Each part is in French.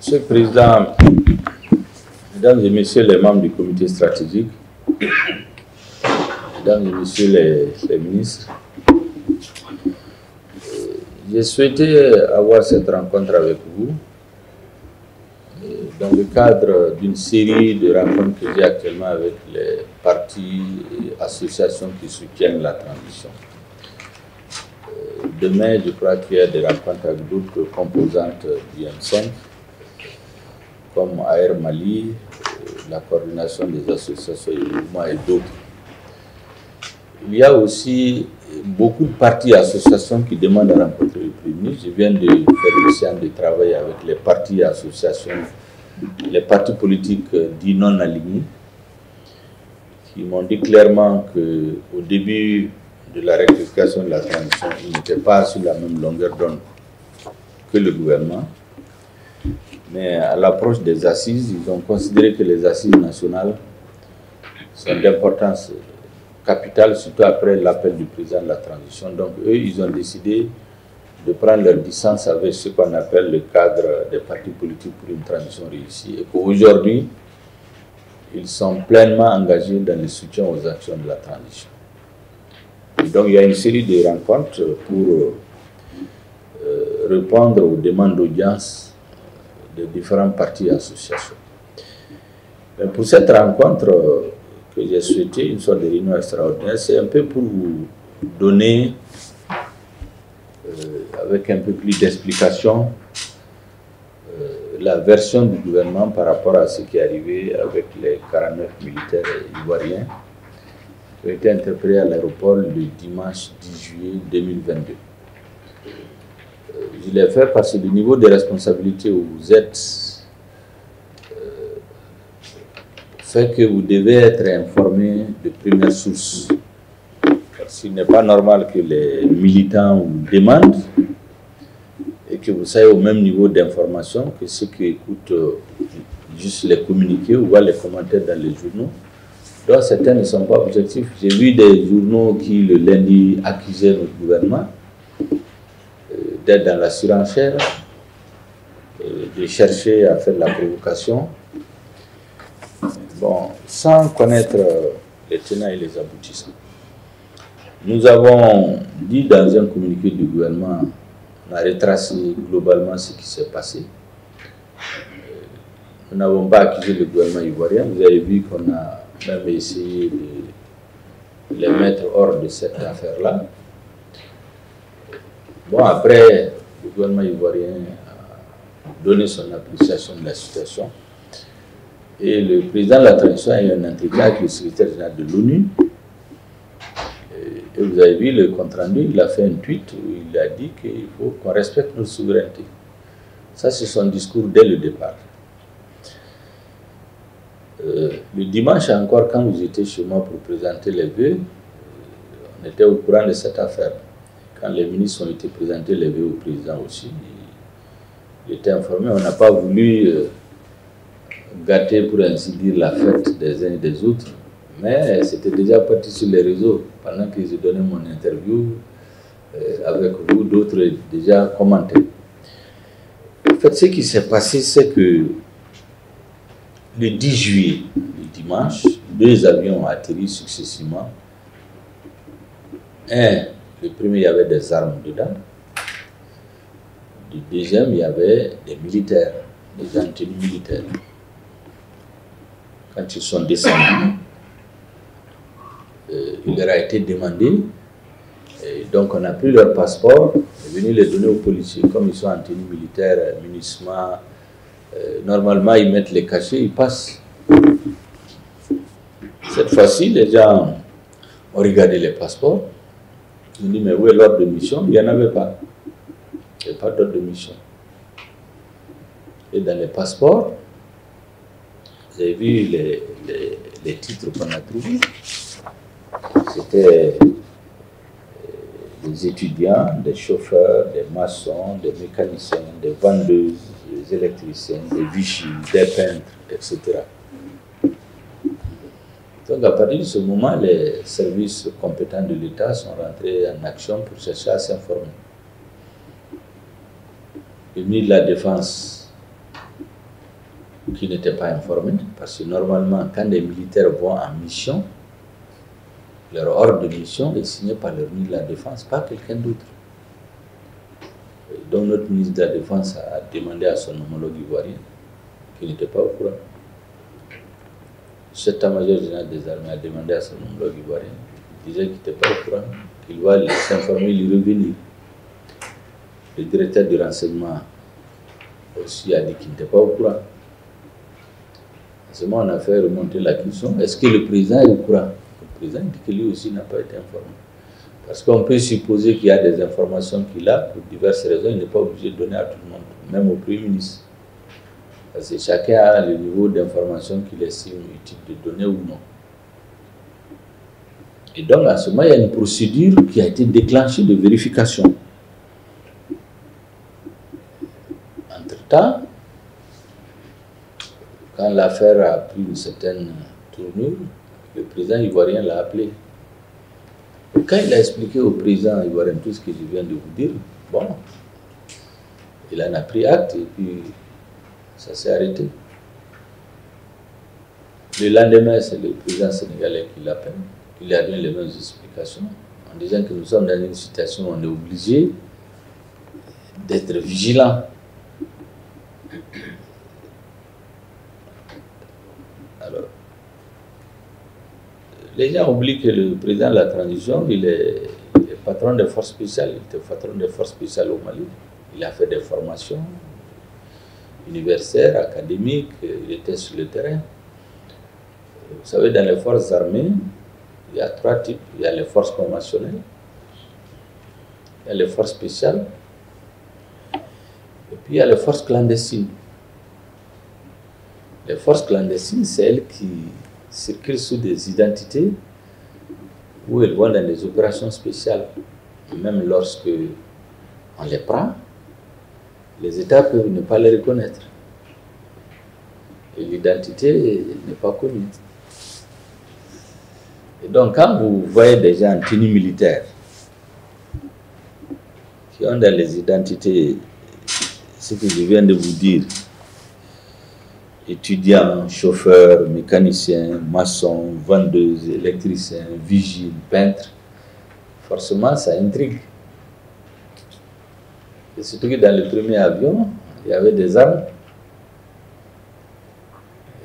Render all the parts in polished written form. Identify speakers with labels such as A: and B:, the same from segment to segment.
A: Monsieur le Président, Mesdames et Messieurs les membres du comité stratégique, Mesdames et Messieurs les ministres, j'ai souhaité avoir cette rencontre avec vous dans le cadre d'une série de rencontres que j'ai actuellement avec les partis et associations qui soutiennent la transition. Demain, je crois qu'il y a des rencontres avec d'autres composantes du M5, comme AR Mali, la coordination des associations et mouvements et d'autres. Il y a aussi beaucoup de partis et associations qui demandent à rencontrer le Premier ministre. Je viens de faire une séance de travail avec les partis et associations, les partis politiques dits non alignés, qui m'ont dit clairement qu'au début de la rectification de la transition, ils n'étaient pas sur la même longueur d'onde que le gouvernement. Mais à l'approche des assises, ils ont considéré que les assises nationales sont d'importance capitale, surtout après l'appel du président de la transition. Donc eux, ils ont décidé de prendre leur distance avec ce qu'on appelle le cadre des partis politiques pour une transition réussie. Et qu'aujourd'hui, ils sont pleinement engagés dans le soutien aux actions de la transition. Et donc il y a une série de rencontres pour répondre aux demandes d'audience de différents partis et associations. Mais pour cette rencontre que j'ai souhaité, une sorte de réunion extraordinaire, c'est un peu pour vous donner, avec un peu plus d'explication, la version du gouvernement par rapport à ce qui est arrivé avec les 49 militaires ivoiriens qui ont été interpellés à l'aéroport le dimanche 10 juillet 2022. Je l'ai fait parce que le niveau de responsabilité où vous êtes fait que vous devez être informé de première source. Parce qu'il n'est pas normal que les militants vous demandent et que vous soyez au même niveau d'information que ceux qui écoutent juste les communiqués ou voient les commentaires dans les journaux. Donc certains ne sont pas objectifs. J'ai vu des journaux qui le lundi accusaient notre gouvernement d'être dans la surenchère, de chercher à faire de la provocation, bon, sans connaître les tenants et les aboutissants. Nous avons dit dans un communiqué du gouvernement, on a retracé globalement ce qui s'est passé. Nous n'avons pas accusé le gouvernement ivoirien. Vous avez vu qu'on a même essayé de les mettre hors de cette affaire-là. Bon, après, le gouvernement ivoirien a donné son appréciation de la situation. Et le président de la transition a eu un entretien avec le secrétaire général de l'ONU. Et vous avez vu le compte-rendu, il a fait un tweet où il a dit qu'il faut qu'on respecte notre souveraineté. Ça, c'est son discours dès le départ. Le dimanche encore, quand vous étiez chez moi pour présenter les vœux, on était au courant de cette affaire. Quand les ministres ont été présentés les vœux au président aussi, il était informé. On n'a pas voulu gâter, pour ainsi dire, la fête des uns et des autres, mais c'était déjà parti sur les réseaux. Pendant que j'ai donné mon interview avec vous, d'autres déjà commentaient. En fait, ce qui s'est passé, c'est que le 10 juillet, le dimanche, 2 avions ont atterri successivement. Le premier, il y avait des armes dedans. Le deuxième, il y avait des militaires, des gens en tenue militaire. Quand ils sont descendus, il leur a été demandé, et donc on a pris leur passeport et venu les donner aux policiers. Comme ils sont en tenue militaire, munissement, normalement ils mettent les cachets, ils passent. Cette fois-ci, les gens ont regardé les passeports. Ils ont dit, mais où est l'ordre de mission? Il n'y en avait pas. Il n'y avait pas d'ordre de mission. Et dans les passeports, vous avez vu les titres qu'on a trouvés. C'était des étudiants, des chauffeurs, des maçons, des mécaniciens, des vendeuses, des électriciens, des vigiles, des peintres, etc. Donc à partir de ce moment, les services compétents de l'État sont rentrés en action pour chercher à s'informer. Le ministre de la Défense qui n'étaient pas informés, parce que normalement, quand des militaires vont en mission, leur ordre de mission est signé par le ministre de la Défense, pas quelqu'un d'autre. Donc notre ministre de la Défense a demandé à son homologue ivoirien, qui n'était pas au courant. Le chef d'état-major général des armées a demandé à son homologue ivoirien, il disait qu'il n'était pas au courant, qu'il va s'informer, lui revenir. Le directeur du renseignement aussi a dit qu'il n'était pas au courant. À ce moment, on a fait remonter la question, est-ce que le président est au courant? Le président dit que lui aussi n'a pas été informé. Parce qu'on peut supposer qu'il y a des informations qu'il a, pour diverses raisons, il n'est pas obligé de donner à tout le monde, même au Premier ministre. Parce que chacun a le niveau d'information qu'il estime utile de donner ou non. Et donc, à ce moment, il y a une procédure qui a été déclenchée de vérification. Entre-temps, quand l'affaire a pris une certaine tournure, le président ivoirien l'a appelé. Et quand il a expliqué au président ivoirien tout ce que je viens de vous dire, bon, il en a pris acte et puis ça s'est arrêté. Le lendemain, c'est le président sénégalais qui l'appelle. Il a donné les mêmes explications en disant que nous sommes dans une situation où on est obligé d'être vigilant. Alors, les gens oublient que le président de la transition, il est patron des forces spéciales. Il était patron des forces spéciales au Mali. Il a fait des formations universitaires, académiques, il était sur le terrain. Vous savez, dans les forces armées, il y a trois types. Il y a les forces conventionnelles, il y a les forces spéciales, et puis il y a les forces clandestines. Les forces clandestines, c'est elles qui circulent sous des identités où elles vont dans des opérations spéciales. Et même lorsque on les prend, les États peuvent ne pas les reconnaître. Et l'identité n'est pas connue. Et donc, quand vous voyez des gens en tenue militaire qui ont dans les identités ce que je viens de vous dire, étudiants, chauffeurs, mécaniciens, maçons, vendeuses, électriciens, vigiles, peintres, forcément ça intrigue. Et surtout que dans le premier avion, il y avait des armes.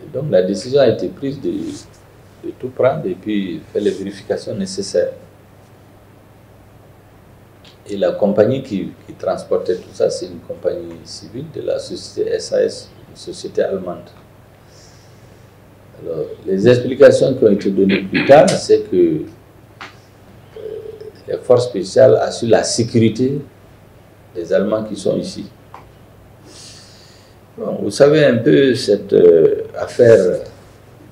A: Et donc la décision a été prise de tout prendre et puis faire les vérifications nécessaires. Et la compagnie qui transportait tout ça, c'est une compagnie civile de la société SAS, une société allemande. Alors, les explications qui ont été données plus tard, c'est que les forces spéciales assurent la sécurité des Allemands qui sont ici. Bon, vous savez un peu cette affaire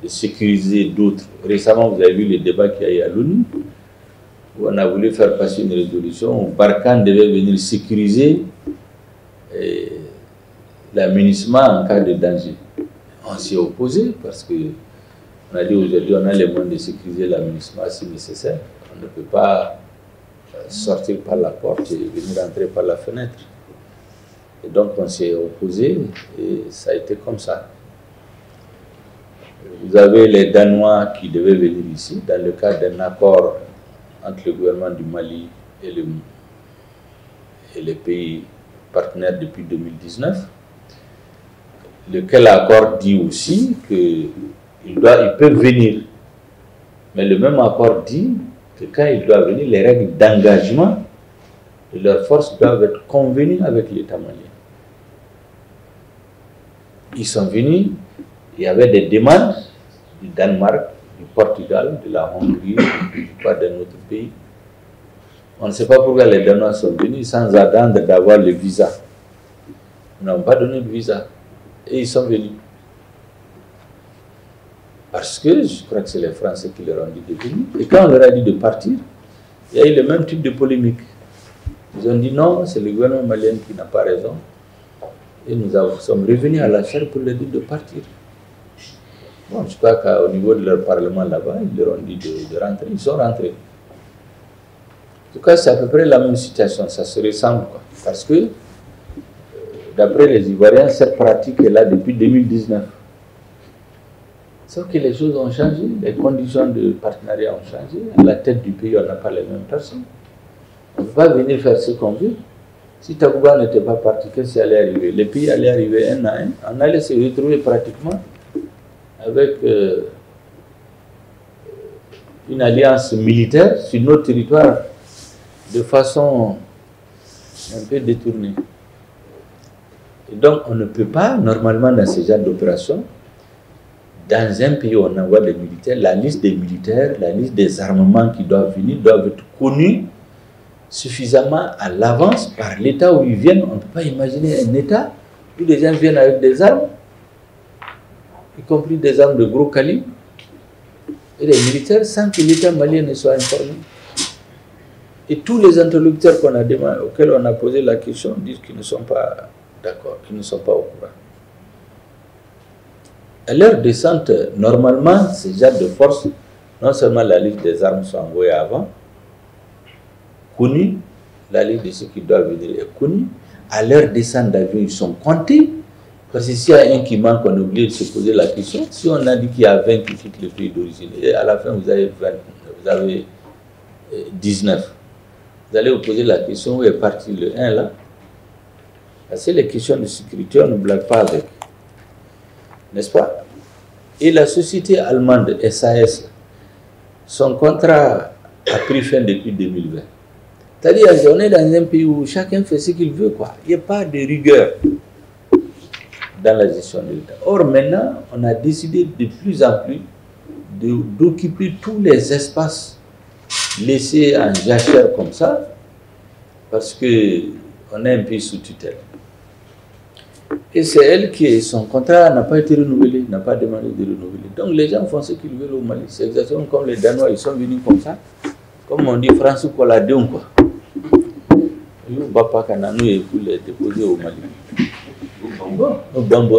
A: de sécuriser d'autres. Récemment, vous avez vu le débat qu'il y a eu à l'ONU, où on a voulu faire passer une résolution où Barkhane devait venir sécuriser l'amunissement en cas de danger. On s'y est opposé parce qu'on a dit aujourd'hui on a les moyens de sécuriser l'amunissement si nécessaire. On ne peut pas sortir par la porte et venir entrer par la fenêtre. Et donc on s'y est opposé et ça a été comme ça. Vous avez les Danois qui devaient venir ici dans le cadre d'un accord entre le gouvernement du Mali et les pays partenaires depuis 2019, lequel accord dit aussi qu'ils peuvent venir. Mais le même accord dit que quand ils doivent venir, les règles d'engagement de leurs forces doivent être convenues avec l'État malien. Ils sont venus, il y avait des demandes du Danemark, du Portugal, de la Hongrie, d'un autre pays. On ne sait pas pourquoi les Danois sont venus sans attendre d'avoir le visa. Ils n'ont pas donné de visa. Et ils sont venus. Parce que je crois que c'est les Français qui leur ont dit de venir. Et quand on leur a dit de partir, il y a eu le même type de polémique. Ils ont dit non, c'est le gouvernement malien qui n'a pas raison. Et nous sommes revenus à la chaire pour leur dire de partir. Bon, je crois qu'au niveau de leur parlement là-bas, ils leur ont dit de rentrer. Ils sont rentrés. En tout cas, c'est à peu près la même situation. Ça se ressemble, quoi. Parce que, d'après les Ivoiriens, cette pratique est là depuis 2019. Sauf que les choses ont changé, les conditions de partenariat ont changé. À la tête du pays, on n'a pas les mêmes personnes. On ne peut pas venir faire ce qu'on veut. Si Takuba n'était pas parti, qu'est-ce qui allait arriver? Les pays allaient arriver un à un. On allait se retrouver pratiquement avec une alliance militaire sur notre territoire de façon un peu détournée. Et donc, on ne peut pas, normalement, dans ce genre d'opération, dans un pays où on envoie des militaires, la liste des militaires, la liste des armements qui doivent venir, doivent être connus suffisamment à l'avance par l'État où ils viennent. On ne peut pas imaginer un État où les gens viennent avec des armes, y compris des armes de gros calibre, et les militaires, sans que l'État malien ne soit informé. Et tous les interlocuteurs auxquels on a posé la question disent qu'ils ne sont pas d'accord, qu'ils ne sont pas au courant. À leur descente, normalement, ces genres de forces, non seulement la liste des armes sont envoyées avant, connue, la liste de ceux qui doivent venir est connue, à leur descente d'avion, ils sont comptés, parce que s'il y a un qui manque, on oublie de se poser la question. Si on a dit qu'il y a 20 qui quittent le pays d'origine, et à la fin vous avez 20, vous avez 19, vous allez vous poser la question où est parti le 1 là. C'est les questions de sécurité, on ne blague pas avec. N'est-ce pas? Et la société allemande SAS, son contrat a pris fin depuis 2020. C'est-à-dire qu'on est dans un pays où chacun fait ce qu'il veut, quoi. Il n'y a pas de rigueur dans la gestion de l'État. Or, maintenant, on a décidé de plus en plus d'occuper tous les espaces laissés en jachère comme ça, parce qu'on est un pays sous tutelle. Et c'est elle qui, son contrat n'a pas été renouvelé, n'a pas demandé de renouveler. Donc les gens font ce qu'ils veulent au Mali. C'est exactement comme les Danois, ils sont venus comme ça. Comme on dit, François Coladéon, quoi. Le Bapa Kananou et puis les déposer au Mali. Bon, le bambou,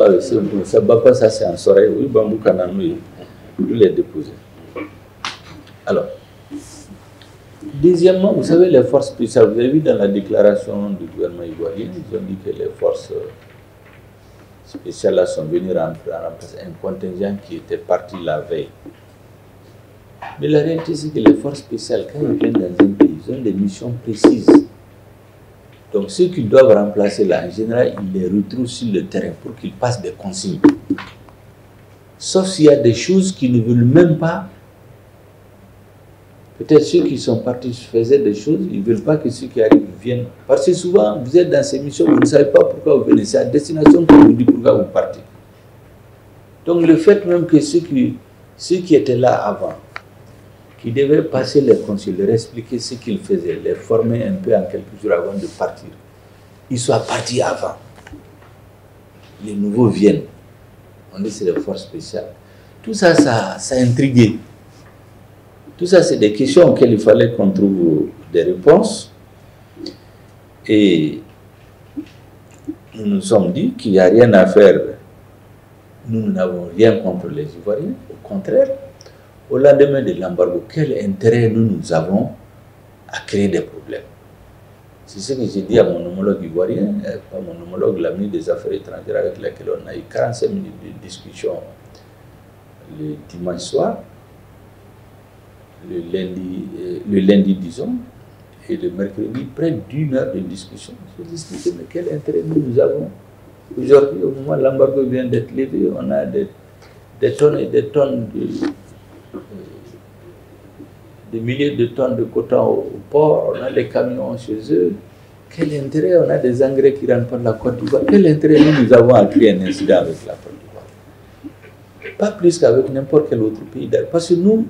A: ça Bapa, ça c'est en soirée. Oui, bambou Kananou et puis les déposer. Alors, deuxièmement, vous savez, les forces spéciales, vous avez vu dans la déclaration du gouvernement ivoirien, ils ont dit que les forces spéciales là sont venues remplacer un contingent qui était parti la veille. Mais la réalité, c'est que les forces spéciales, quand ils viennent dans un pays, ils ont des missions précises. Donc, ceux qu'ils doivent remplacer là, en général, ils les retrouvent sur le terrain pour qu'ils passent des consignes. Sauf s'il y a des choses qu'ils ne veulent même pas. Peut-être ceux qui sont partis faisaient des choses, ils ne veulent pas que ceux qui arrivent viennent. Parce que souvent, vous êtes dans ces missions, vous ne savez pas pourquoi vous venez. C'est à destination qu'on vous dit pourquoi vous partez. Donc, le fait même que ceux qui étaient là avant, qui devaient passer les consuls, leur expliquer ce qu'ils faisaient, les former un peu en quelques jours avant de partir, ils soient partis avant. Les nouveaux viennent. On dit que c'est des forces spéciales. Tout ça, ça a intrigué. Tout ça, c'est des questions auxquelles il fallait qu'on trouve des réponses. Et nous nous sommes dit qu'il n'y a rien à faire. Nous n'avons rien contre les Ivoiriens. Au contraire, au lendemain de l'embargo, quel intérêt nous avons à créer des problèmes? C'est ce que j'ai dit à mon homologue ivoirien, à mon homologue, l'ami des Affaires étrangères avec lequel on a eu 45 minutes de discussion le dimanche soir. Le lundi, disons, et le mercredi, près d'une heure de discussion. Je me dis, mais quel intérêt nous avons aujourd'hui, au moment où l'embargo vient d'être levé, on a des tonnes et des tonnes des milliers de tonnes de coton au port, on a des camions chez eux. Quel intérêt, on a des engrais qui rentrent par la Côte d'Ivoire. Quel intérêt nous avons à créer un incident avec la Côte d'Ivoire? Pas plus qu'avec n'importe quel autre pays. Parce que nous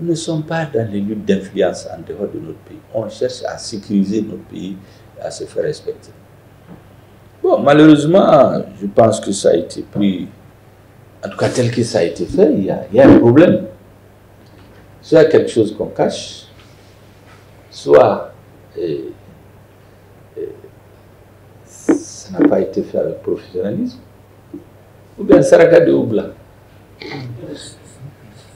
A: ne sommes pas dans les luttes d'influence en dehors de notre pays. On cherche à sécuriser notre pays et à se faire respecter. Bon, malheureusement, je pense que ça a été pris, en tout cas tel que ça a été fait, il y a un problème. Soit quelque chose qu'on cache, soit ça n'a pas été fait avec professionnalisme, ou bien Saraka de Oubla.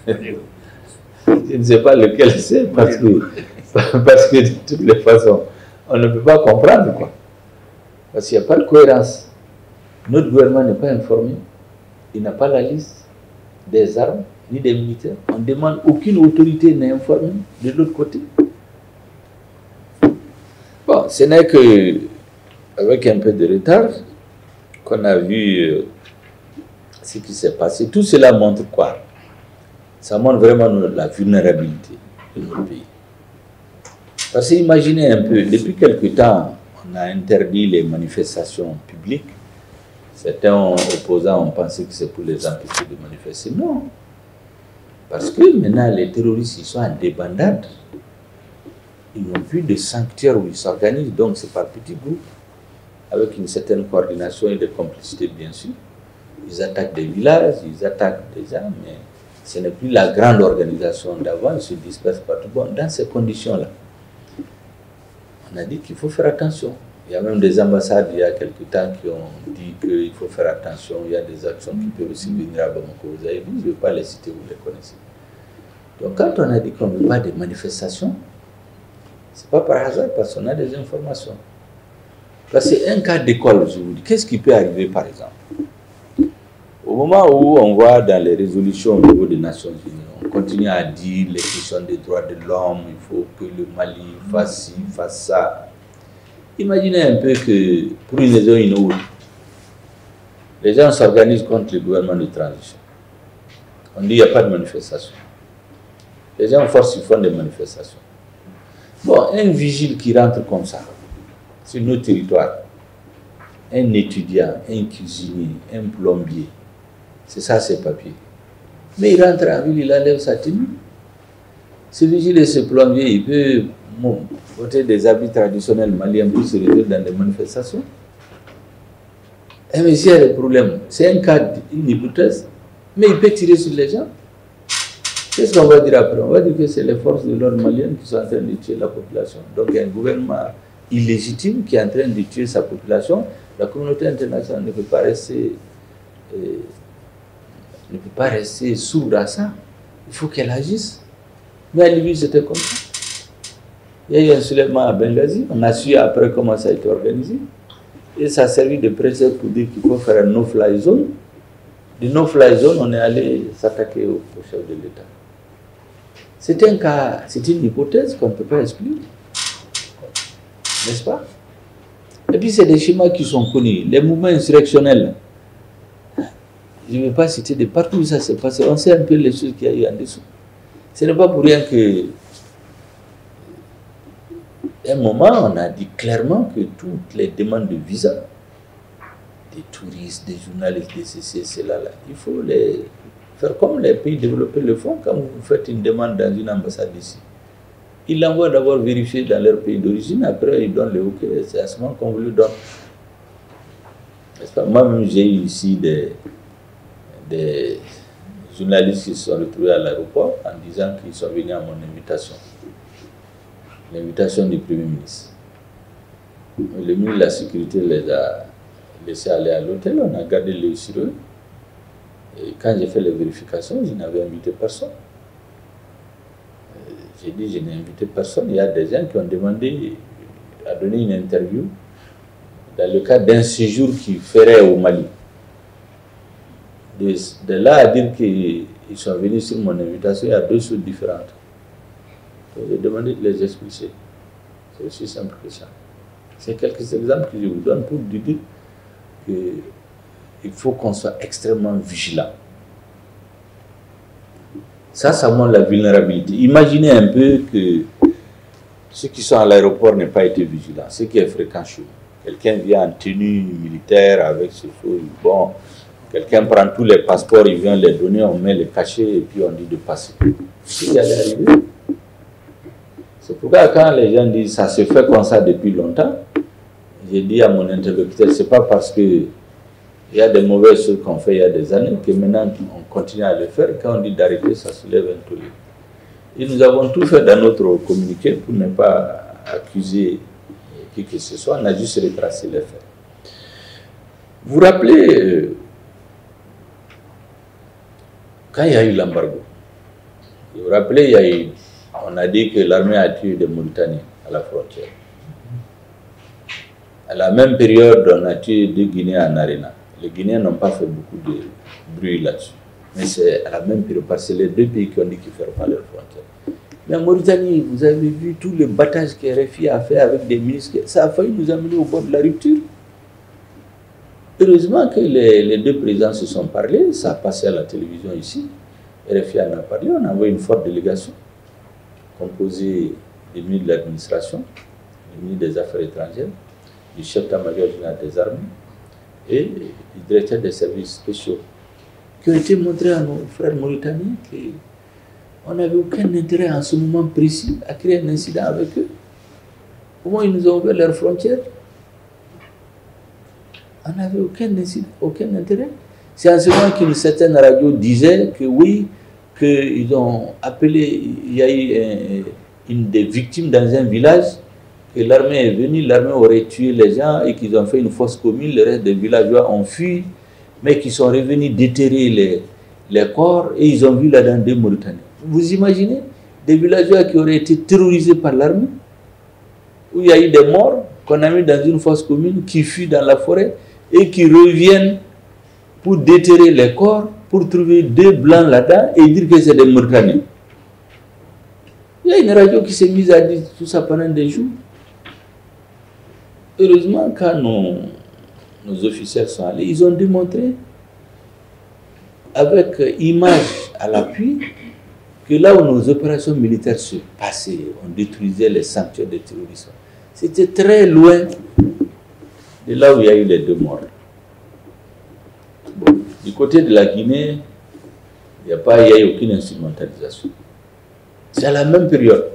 A: Je ne sais pas lequel c'est, parce que de toutes les façons, on ne peut pas comprendre, quoi. Parce qu'il n'y a pas de cohérence. Notre gouvernement n'est pas informé, il n'a pas la liste. des armes, ni des militaires. On demande, aucune autorité n'est informée de l'autre côté. Bon, ce n'est que avec un peu de retard qu'on a vu ce qui s'est passé. Tout cela montre quoi? Ça montre vraiment la vulnérabilité de notre pays. Parce que imaginez un peu, depuis quelque temps, on a interdit les manifestations publiques. Certains opposants ont pensé que c'est pour les empêcher de manifester. Non. Parce que maintenant, les terroristes, ils sont en débandade. Ils n'ont plus de sanctuaires où ils s'organisent, donc c'est par petits groupes, avec une certaine coordination et de complicité, bien sûr. Ils attaquent des villages, ils attaquent des gens, mais ce n'est plus la grande organisation d'avant, ils se dispersent partout. Bon, dans ces conditions-là, on a dit qu'il faut faire attention. Il y a même des ambassades, il y a quelque temps, qui ont dit qu'il faut faire attention. Il y a des actions qui peuvent aussi venir à Bamako. Vous avez vu, je ne vais pas les citer, vous les connaissez. Donc quand on a dit qu'on ne veut pas de manifestations, ce n'est pas par hasard, parce qu'on a des informations. Parce que c'est un cas d'école, je vous dis. Qu'est-ce qui peut arriver, par exemple? Au moment où on voit dans les résolutions au niveau des Nations Unies, on continue à dire les questions des droits de l'homme, il faut que le Mali fasse ci, fasse ça. Imaginez un peu que, pour une raison ou une autre, les gens s'organisent contre le gouvernement de transition. On dit qu'il n'y a pas de manifestation. Les gens forcent, ils font des manifestations. Bon, un vigile qui rentre comme ça, sur nos territoires, un étudiant, un cuisinier, un plombier, c'est ça ses papiers. Mais il rentre en ville, il enlève sa tenue. Ce vigile et ce plombier, il peut porter des habits traditionnels maliens pour se retrouver dans des manifestations. Et mais s'il y a des problèmes, c'est un cas, une hypothèse, mais il peut tirer sur les gens. Qu'est-ce qu'on va dire après? On va dire que c'est les forces de l'ordre maliennes qui sont en train de tuer la population. Donc il y a un gouvernement illégitime qui est en train de tuer sa population. La communauté internationale ne peut pas rester sourde à ça. Il faut qu'elle agisse. Mais à Libye, c'était comme ça. Il y a eu un soulèvement à Benghazi. On a su après comment ça a été organisé. Et ça a servi de prétexte pour dire qu'il faut faire un no-fly zone. De no-fly zone, on est allé s'attaquer au chef de l'État. C'est un cas, c'est une hypothèse qu'on ne peut pas expliquer. N'est-ce pas? Et puis c'est des schémas qui sont connus. Les mouvements insurrectionnels, je ne vais pas citer de partout où ça s'est passé. On sait un peu les choses qu'il y a eu en dessous. Ce n'est pas pour rien que, à un moment, on a dit clairement que toutes les demandes de visa, des touristes, des journalistes, des ceci, cela, là, il faut les faire comme les pays développés le font. Quand vous faites une demande dans une ambassade ici, ils l'envoient d'abord vérifier dans leur pays d'origine, après ils donnent le OK, c'est à ce moment qu'on vous le donne. Moi-même, j'ai eu ici des journalistes qui se sont retrouvés à l'aéroport en disant qu'ils sont venus à mon invitation. L'invitation du Premier ministre. Le ministre de la Sécurité les a laissés aller à l'hôtel, on a gardé l'œil sur eux. Et quand j'ai fait les vérifications, je n'avais invité personne. J'ai dit, je n'ai invité personne. Il y a des gens qui ont demandé à donner une interview dans le cadre d'un séjour qu'ils feraient au Mali. De là à dire qu'ils sont venus sur mon invitation, il y a deux choses différentes. J'ai demandé de les expliquer. C'est aussi simple que ça. C'est quelques exemples que je vous donne pour dire qu'il faut qu'on soit extrêmement vigilant. Ça montre la vulnérabilité. Imaginez un peu que ceux qui sont à l'aéroport n'aient pas été vigilants, ce qui est fréquent chez nous. Quelqu'un vient en tenue militaire avec ce choses. Bon, quelqu'un prend tous les passeports, il vient les donner, on met les cachets et puis on dit de passer. Si il allait arriver. C'est pourquoi quand les gens disent ça se fait comme ça depuis longtemps, j'ai dit à mon interlocuteur, c'est pas parce que il y a des mauvaises choses qu'on fait il y a des années que maintenant on continue à le faire. Quand on dit d'arrêter, ça soulève un tollé. Et nous avons tout fait dans notre communiqué pour ne pas accuser qui que ce soit. On a juste retracé les faits. Vous vous rappelez, quand il y a eu l'embargo, vous vous rappelez, on a dit que l'armée a tué des Mauritaniens à la frontière. À la même période, on a tué 2 Guinéens en Arena. Les Guinéens n'ont pas fait beaucoup de bruit là-dessus. Mais c'est à la même période, parce que c'est les deux pays qui ont dit qu'ils ne feront pas leurs frontières. Mais en Mauritanie, vous avez vu tout le battage que RFI a fait avec des ministres, ça a failli nous amener au bord de la rupture. Heureusement que les deux présidents se sont parlé, ça a passé à la télévision ici. RFI en a parlé, on a envoyé une forte délégation composée des ministres de l'administration, du ministre des Affaires étrangères, du chef d'état-major général des armées et du directeur des services spéciaux, qui ont été montrés à nos frères mauritaniens qu'on n'avait aucun intérêt en ce moment précis à créer un incident avec eux. Comment ils nous ont ouvert leurs frontières? On n'avait aucun intérêt. C'est en ce moment qu'une certaine radio disait que oui, qu'ils ont appelé, il y a eu une des victimes dans un village, que l'armée est venue, l'armée aurait tué les gens et qu'ils ont fait une fosse commune, le reste des villageois ont fui, mais qu'ils sont revenus déterrer les corps et ils ont vu là-dedans des Mauritaniens. Vous imaginez des villageois qui auraient été terrorisés par l'armée, où il y a eu des morts qu'on a mis dans une fosse commune, qui fuient dans la forêt et qui reviennent pour déterrer les corps, pour trouver deux blancs là-dedans et dire que c'est des Mauritaniens. Il y a une radio qui s'est mise à dire tout ça pendant des jours. Heureusement, quand nos officiels sont allés, ils ont démontré, avec images à l'appui, que là où nos opérations militaires se passaient, on détruisait les sanctuaires de terrorisme. C'était très loin de là où il y a eu les deux morts. Bon, du côté de la Guinée, il n'y a eu aucune instrumentalisation. C'est à la même période.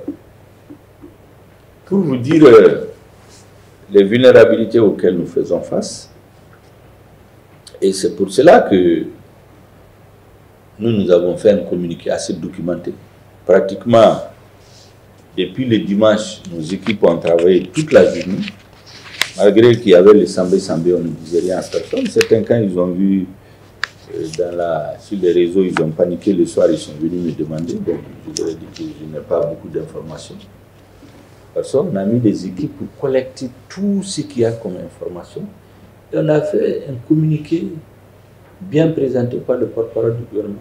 A: Pour vous dire les vulnérabilités auxquelles nous faisons face, et c'est pour cela que nous avons fait un communiqué assez documenté. Pratiquement, depuis le dimanche, nos équipes ont travaillé toute la journée. Malgré qu'il y avait les sambé, on ne disait rien à personne. Certains, quand ils ont vu sur les réseaux, ils ont paniqué le soir, ils sont venus me demander. Donc, je leur ai dit que je n'ai pas beaucoup d'informations. Parce qu'on a mis des équipes pour collecter tout ce qu'il y a comme information. Et on a fait un communiqué bien présenté par le porte-parole du gouvernement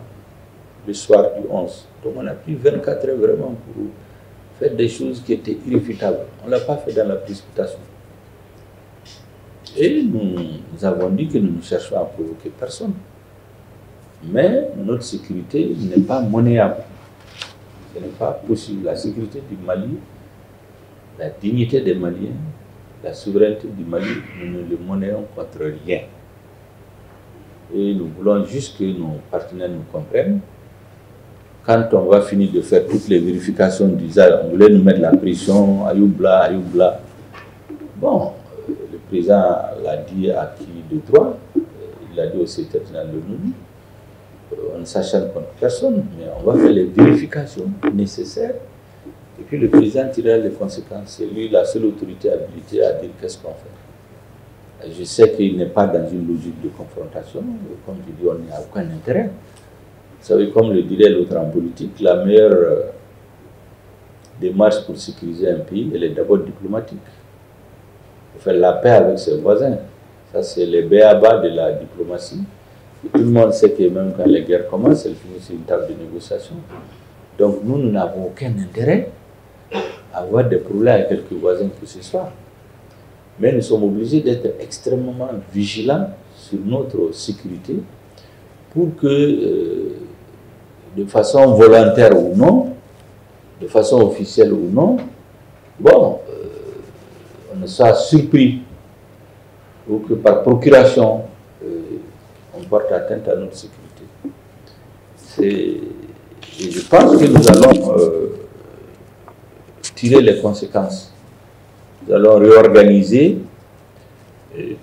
A: le soir du 11. Donc on a pris 24 heures vraiment pour faire des choses qui étaient irréfutables. On ne l'a pas fait dans la précipitation. Et nous avons dit que nous ne cherchons à provoquer personne. Mais notre sécurité n'est pas monnayable. Ce n'est pas possible. La sécurité du Mali, la dignité des Maliens, la souveraineté du Mali, nous ne le monnayons contre rien. Et nous voulons juste que nos partenaires nous comprennent. Quand on va finir de faire toutes les vérifications d'usage, on voulait nous mettre la pression, Ayoubla. Bon, le président l'a dit à qui de droit, il l'a dit au secrétaire général de l'ONU. On ne s'acharne contre personne, mais on va faire les vérifications nécessaires. Et puis le président tirera les conséquences. C'est lui la seule autorité habilitée à dire qu'est-ce qu'on fait. Je sais qu'il n'est pas dans une logique de confrontation. Comme je dis, on n'y a aucun intérêt. Vous savez, comme le dirait l'autre en politique, la meilleure démarche pour sécuriser un pays, elle est d'abord diplomatique. Il faut faire la paix avec ses voisins. Ça, c'est les b.a.-ba de la diplomatie. Et tout le monde sait que même quand les guerres commencent, elles finissent sur une table de négociation. Donc nous n'avons aucun intérêt à avoir des problèmes avec quelques voisins que ce soit. Mais nous sommes obligés d'être extrêmement vigilants sur notre sécurité pour que, de façon volontaire ou non, de façon officielle ou non, bon, on ne soit surpris ou que par procuration, on porte atteinte à notre sécurité. Et je pense que nous allons tirer les conséquences. Nous allons réorganiser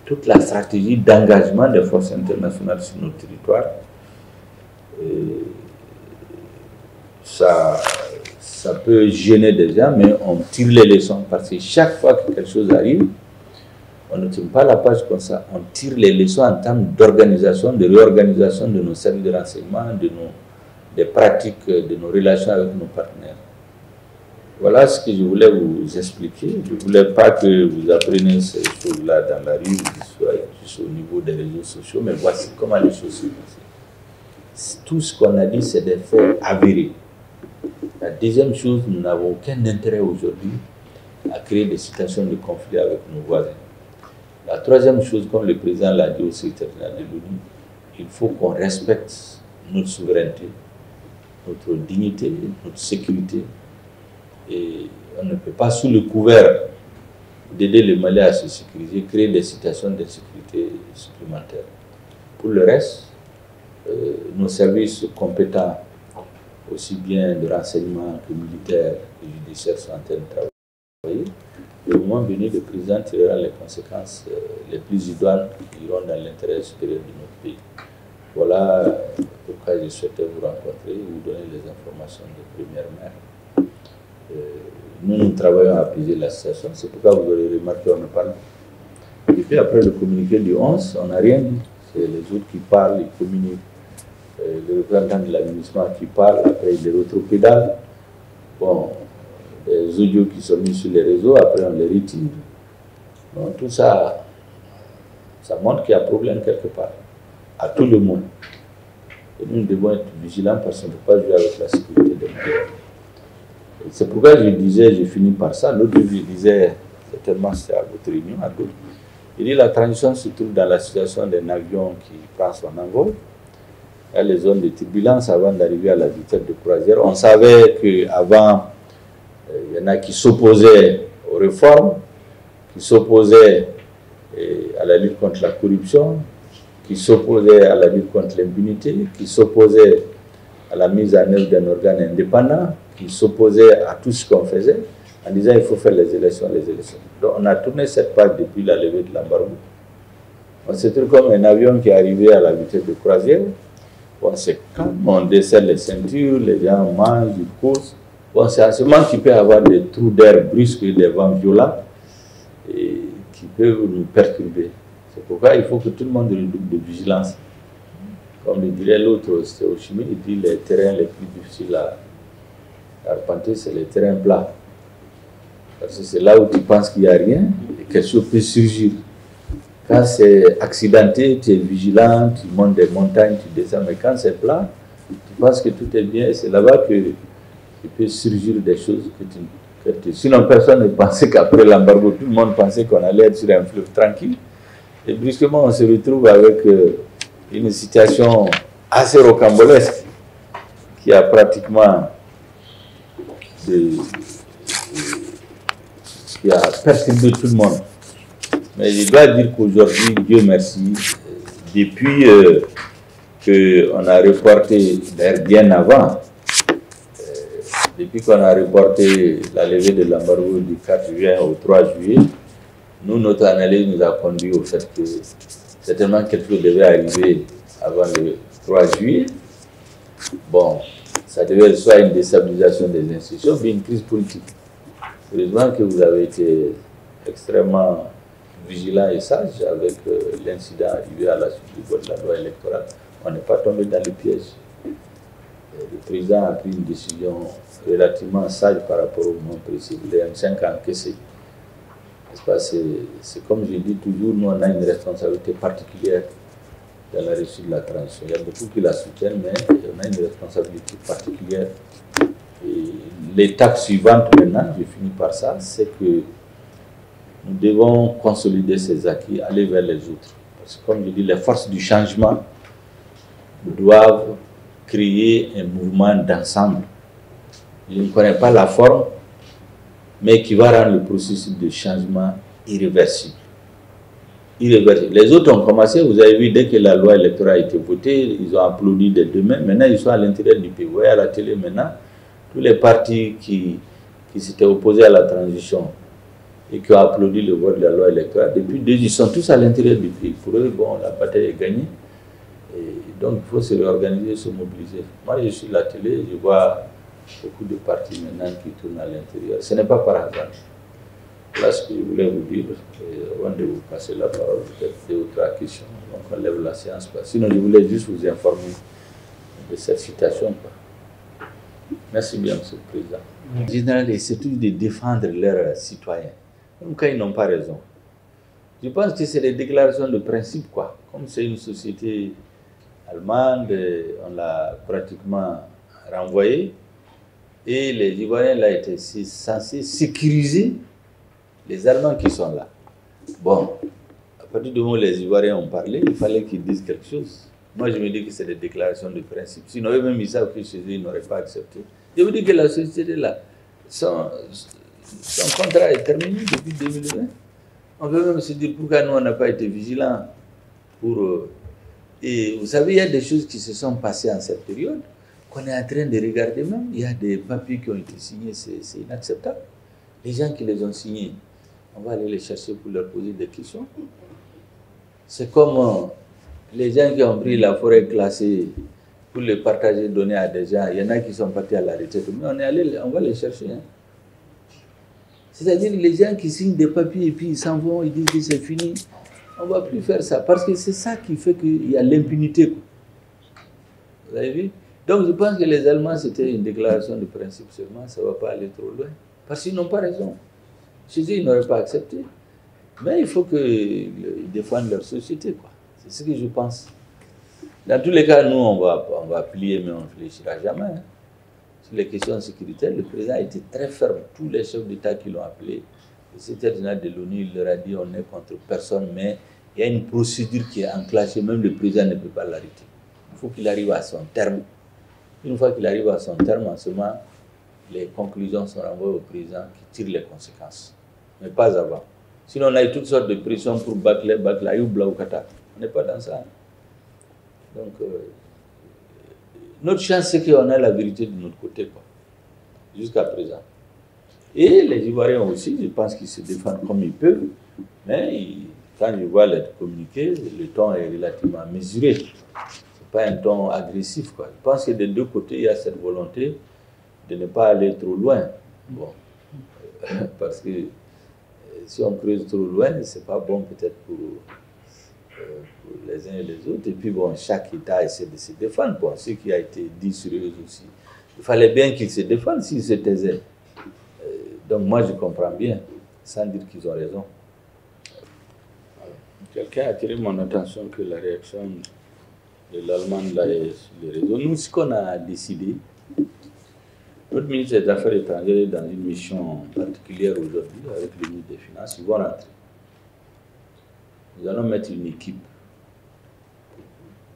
A: toute la stratégie d'engagement des forces internationales sur notre territoire. Ça peut gêner des gens, mais on tire les leçons parce que chaque fois que quelque chose arrive, on ne tire pas la page comme ça, on tire les leçons en termes d'organisation, de réorganisation de nos services de renseignement, des pratiques, de nos relations avec nos partenaires. Voilà ce que je voulais vous expliquer. Je ne voulais pas que vous appreniez ces choses-là dans la rue, soit juste au niveau des réseaux sociaux, mais voici comment les choses se passent. tout ce qu'on a dit, c'est des faits avérés. La deuxième chose, nous n'avons aucun intérêt aujourd'hui à créer des situations de conflit avec nos voisins. La troisième chose, comme le président l'a dit au secrétaire général de l'ONU, il faut qu'on respecte notre souveraineté, notre dignité, notre sécurité. Et on ne peut pas, sous le couvert d'aider le Mali à se sécuriser, créer des situations d'insécurité supplémentaires. Pour le reste, nos services compétents, aussi bien de renseignement que militaires que judiciaires, sont en train de travailler. Le moment venu, le président tirera les conséquences les plus idoines qui iront dans l'intérêt supérieur de notre pays. Voilà pourquoi je souhaitais vous rencontrer et vous donner les informations de première main. Nous travaillons à apaiser la situation, c'est pourquoi vous aurez remarqué qu'on ne parle pas. Et puis après le communiqué du 11, on n'a rien dit. C'est les autres qui parlent, ils communiquent. Le représentant de l'administration qui parle, après il les rétropédale. Bon, les audios qui sont mis sur les réseaux, après on les retire. Donc tout ça, ça montre qu'il y a problème quelque part, à tout le monde. Et nous devons être vigilants parce qu'on ne peut pas jouer avec la sécurité des gens. C'est pourquoi je disais, je finis par ça. L'autre jour, je disais, certainement c'était à votre réunion, à d'autres. Il dit la transition se trouve dans la situation d'un avion qui prend son envol. Il y a les zones de turbulence avant d'arriver à la vitesse de croisière. On savait qu'avant, il y en a qui s'opposaient aux réformes, qui s'opposaient à la lutte contre la corruption, qui s'opposaient à la lutte contre l'impunité, qui s'opposaient à la mise en œuvre d'un organe indépendant, qui s'opposaient à tout ce qu'on faisait, en disant qu'il faut faire les élections, les élections. Donc on a tourné cette page depuis la levée de l'embargo. On se trouve comme un avion qui est arrivé à la vitesse de croisière. Bon, c'est calme, on desserre les ceintures, les gens mangent, ils courent. Bon, c'est en ce moment qu'il peut y avoir des trous d'air brusques et des vents violents et qui peuvent nous perturber. C'est pourquoi il faut que tout le monde redouble de vigilance. Comme le dirait l'autre, c'est au chimie, il dit les terrains les plus difficiles à arpenter, c'est les terrains plats. Parce que c'est là où tu penses qu'il n'y a rien et quelque chose peut surgir. Quand c'est accidenté, tu es vigilant, tu montes des montagnes, tu descends, mais quand c'est plat, tu penses que tout est bien et c'est là-bas que il peut surgir des choses que tu... Sinon, personne ne pensait qu'après l'embargo, tout le monde pensait qu'on allait être sur un fleuve tranquille. Et brusquement, on se retrouve avec une situation assez rocambolesque qui a pratiquement qui a perturbé tout le monde. Mais je dois dire qu'aujourd'hui, Dieu merci, depuis qu'on a reporté, d'ailleurs bien avant, depuis qu'on a reporté la levée de l'embargo du 4 juin au 3 juillet, nous, notre analyse nous a conduit au fait que certainement quelque chose devait arriver avant le 3 juillet. Bon, ça devait être soit une déstabilisation des institutions, mais une crise politique. Heureusement que vous avez été extrêmement vigilant et sage avec l'incident arrivé à la suite du vote de la loi électorale. On n'est pas tombé dans le piège. Le président a pris une décision relativement sage par rapport au moment précis. Les M5 a encaissé. C'est comme je dis toujours, nous on a une responsabilité particulière dans la réussite de la transition. Il y a beaucoup qui la soutiennent, mais on a une responsabilité particulière. Et l'étape suivante maintenant, je finis par ça, c'est que nous devons consolider ces acquis, aller vers les autres. Parce que comme je dis, les forces du changement doivent créer un mouvement d'ensemble. Je ne connais pas la forme, mais qui va rendre le processus de changement irréversible. Irréversible. Les autres ont commencé, vous avez vu, dès que la loi électorale a été votée, ils ont applaudi des deux mains. Maintenant, ils sont à l'intérieur du pays. Vous voyez à la télé maintenant, tous les partis qui s'étaient opposés à la transition et qui ont applaudi le vote de la loi électorale, depuis 2 ans, ils sont tous à l'intérieur du pays. Pour eux, bon, la bataille est gagnée. Et donc, il faut se réorganiser, se mobiliser. Moi, je suis à la télé, je vois beaucoup de partis maintenant qui tournent à l'intérieur. Ce n'est pas par hasard. Voilà ce que je voulais vous dire. Et avant de vous passer la parole, peut-être 2 ou 3 questions. Donc, on lève la séance. Sinon, je voulais juste vous informer de cette situation. Merci bien, M. le Président. En général, c'est toujours de défendre leurs citoyens, même quand ils n'ont pas raison. Je pense que c'est des déclarations de principe, quoi. Comme c'est une société allemande, on l'a pratiquement renvoyé. Et les Ivoiriens là étaient censés sécuriser les Allemands qui sont là. Bon, à partir du moment où les Ivoiriens ont parlé, il fallait qu'ils disent quelque chose. Moi, je me dis que c'est des déclarations de principe. Sinon, eux-mêmes, ils savent que chez eux, ils n'auraient pas accepté. Je vous dis que la société là, son contrat est terminé depuis 2020. On peut même se dire pourquoi nous, on n'a pas été vigilants pour... et vous savez, il y a des choses qui se sont passées en cette période qu'on est en train de regarder même. Il y a des papiers qui ont été signés, c'est inacceptable. Les gens qui les ont signés, on va aller les chercher pour leur poser des questions. C'est comme les gens qui ont pris la forêt classée pour les partager, donner à des gens. Il y en a qui sont partis à la retraite. Mais on va les chercher. Hein. C'est-à-dire les gens qui signent des papiers et puis ils s'en vont, ils disent que c'est fini. On ne va plus faire ça. Parce que c'est ça qui fait qu'il y a l'impunité. Vous avez vu? Donc je pense que les Allemands, c'était une déclaration de principe seulement. Ça ne va pas aller trop loin. Parce qu'ils n'ont pas raison. Chez eux, ils n'auraient pas accepté. Mais il faut qu'ils défendent leur société, quoi. C'est ce que je pense. Dans tous les cas, nous, on va plier, mais on ne réfléchira jamais. Hein. Sur les questions sécuritaires, le président a été très ferme. Tous les chefs d'État qui l'ont appelé, le secrétaire général de l'ONU, il leur a dit on est contre personne, mais il y a une procédure qui est enclenchée, même le président ne peut pas l'arrêter. Il faut qu'il arrive à son terme. Une fois qu'il arrive à son terme, en ce moment, les conclusions sont renvoyées au président qui tire les conséquences. Mais pas avant. Sinon, on a eu toutes sortes de pressions pour bâcler, ou Blaoukata. On n'est pas dans ça. Donc, notre chance, c'est qu'on a la vérité de notre côté, quoi. Jusqu'à présent. Et les Ivoiriens aussi, je pense qu'ils se défendent comme ils peuvent. Mais quand je vois les communiqués, le ton est relativement mesuré. Ce n'est pas un ton agressif, quoi. Je pense que des deux côtés, il y a cette volonté de ne pas aller trop loin. Bon. Parce que si on creuse trop loin, ce n'est pas bon peut-être pour les uns et les autres. Et puis bon, chaque État essaie de se défendre. Bon, ce qui a été dit sur eux aussi. Il fallait bien qu'ils se défendent s'ils se taisaient. Donc moi je comprends bien, sans dire qu'ils ont raison. Quelqu'un a attiré mon attention que la réaction de l'Allemagne là est sur les réseaux. Nous, ce qu'on a décidé, notre ministre des Affaires étrangères est dans une mission particulière aujourd'hui avec le ministre des Finances. Ils vont rentrer. Nous allons mettre une équipe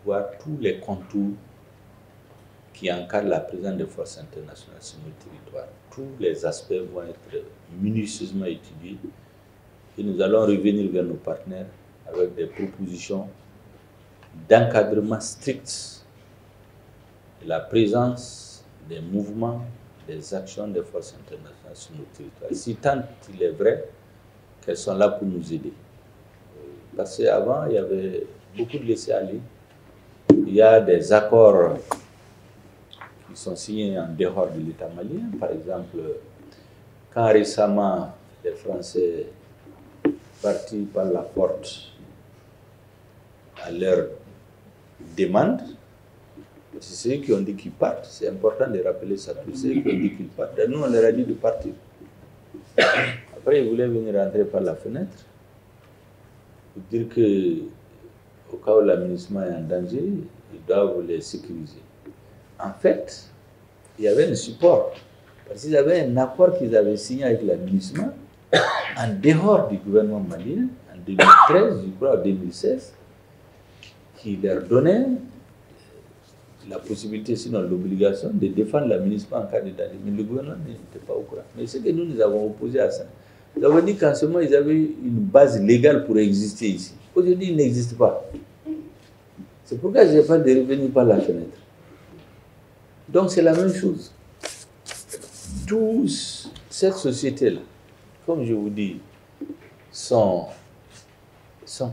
A: pour voir tous les contours qui encadrent la présence des forces internationales sur notre territoire. Tous les aspects vont être minutieusement étudiés et nous allons revenir vers nos partenaires avec des propositions d'encadrement strict de la présence des mouvements, des actions des forces internationales sur notre territoire. Si tant il est vrai qu'elles sont là pour nous aider. Parce qu'avant, il y avait beaucoup de laissés-aller. Il y a des accords qui sont signés en dehors de l'État malien. Par exemple, quand récemment les Français partis par la porte à leur demande, c'est ceux qui ont dit qu'ils partent. C'est important de rappeler ça. Tous ceux qui ont dit qu'ils partent. Nous, on leur a dit de partir. Après, ils voulaient venir rentrer par la fenêtre pour dire qu'au cas où l'aménagement est en danger, ils doivent les sécuriser. En fait, il y avait un support. Parce qu'ils avaient un accord qu'ils avaient signé avec l'aménagement en dehors du gouvernement malien, en 2013, je crois, en 2016, qui leur donnait la possibilité, sinon l'obligation, de défendre l'aménagement en cas de danger. Mais le gouvernement n'était pas au courant. Mais c'est que nous avons opposé à ça. Nous avons dit qu'en ce moment, ils avaient une base légale pour exister ici. Aujourd'hui, ils n'existent pas. C'est pourquoi je n'ai pas de revenir par la fenêtre. Donc, c'est la même chose. Toute cette société-là, comme je vous dis, son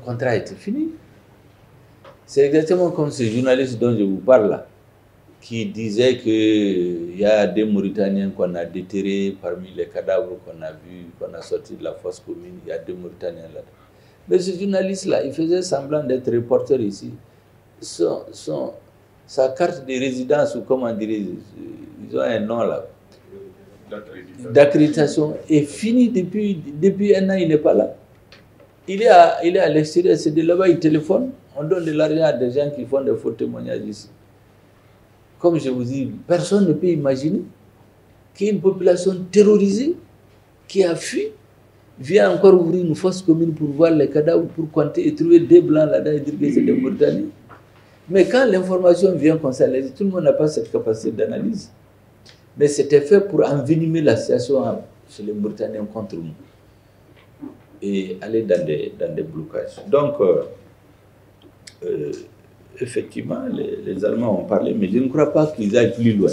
A: contrat était fini. C'est exactement comme ce journaliste dont je vous parle là, qui disait qu'il y a des Mauritaniens qu'on a déterrés parmi les cadavres qu'on a vus, qu'on a sortis de la fosse commune. Il y a des Mauritaniens là-dedans. Mais ce journaliste-là, il faisait semblant d'être reporter ici. Sa carte de résidence, ou comment dire, ils ont un nom là, d'accréditation, est finie depuis un an, il n'est pas là. Il est à l'extérieur, c'est de là-bas, il téléphone, On donne de l'argent à des gens qui font des faux témoignages ici. Comme je vous dis, personne ne peut imaginer qu'une population terrorisée qui a fui vient encore ouvrir une fosse commune pour voir les cadavres, pour compter et trouver des blancs là-dedans et dire que c'est des Mauritaniens. Mais quand l'information vient comme ça, tout le monde n'a pas cette capacité d'analyse. Mais c'était fait pour envenimer la situation chez les Mauritaniens contre nous et aller dans des blocages. Donc, effectivement, les Allemands ont parlé, mais je ne crois pas qu'ils aillent plus loin.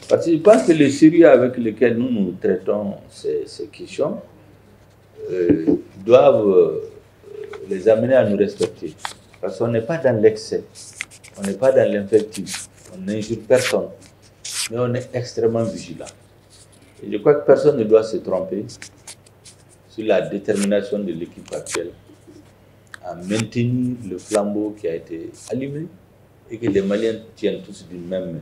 A: Parce que je pense que les sérieux avec lesquels nous traitons ces questions doivent les amener à nous respecter. Parce qu'on n'est pas dans l'excès, on n'est pas dans l'infectif, on n'injure personne, mais on est extrêmement vigilant. Et je crois que personne ne doit se tromper sur la détermination de l'équipe actuelle à maintenir le flambeau qui a été allumé et que les Maliens tiennent tous d'une même main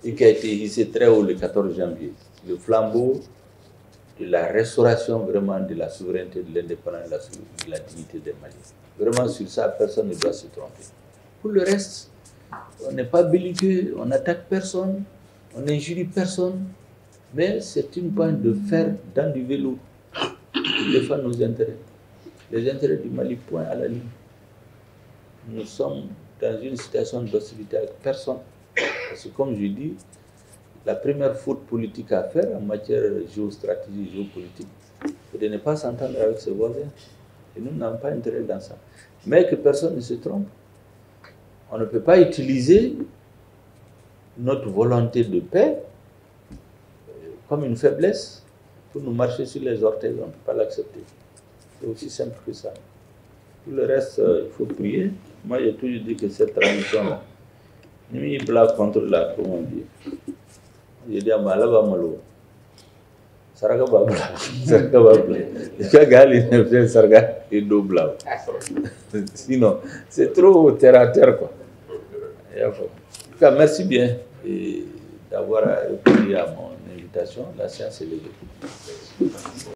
A: et qui a été hissé très haut le 14 janvier. Le flambeau de la restauration vraiment de la souveraineté, de l'indépendance, de la dignité des Maliens. Vraiment sur ça, personne ne doit se tromper. Pour le reste, on n'est pas belliqueux, on n'attaque personne, on n'injurie personne, mais c'est une point de faire dans du vélo pour défendre nos intérêts. Les intérêts du Mali, point à la ligne. Nous sommes dans une situation d'hostilité avec personne. Parce que comme je dis, la première faute politique à faire en matière de géostratégie, géopolitique, c'est de ne pas s'entendre avec ses voisins. Et nous n'avons pas intérêt dans ça. Mais que personne ne se trompe. On ne peut pas utiliser notre volonté de paix comme une faiblesse pour nous marcher sur les orteils. On ne peut pas l'accepter. C'est aussi simple que ça. Tout le reste, il faut prier. Moi, j'ai toujours dit que cette transition-là, ni blanc contre la, comment on dit. J'ai dit à Malaba Malo, Saraka Babla, Saraka Babla. Chagal, il fait Saraka et Dobla. Sinon, c'est trop terre à terre, quoi. En tout cas, merci bien d'avoir répondu à mon invitation. La séance est levée.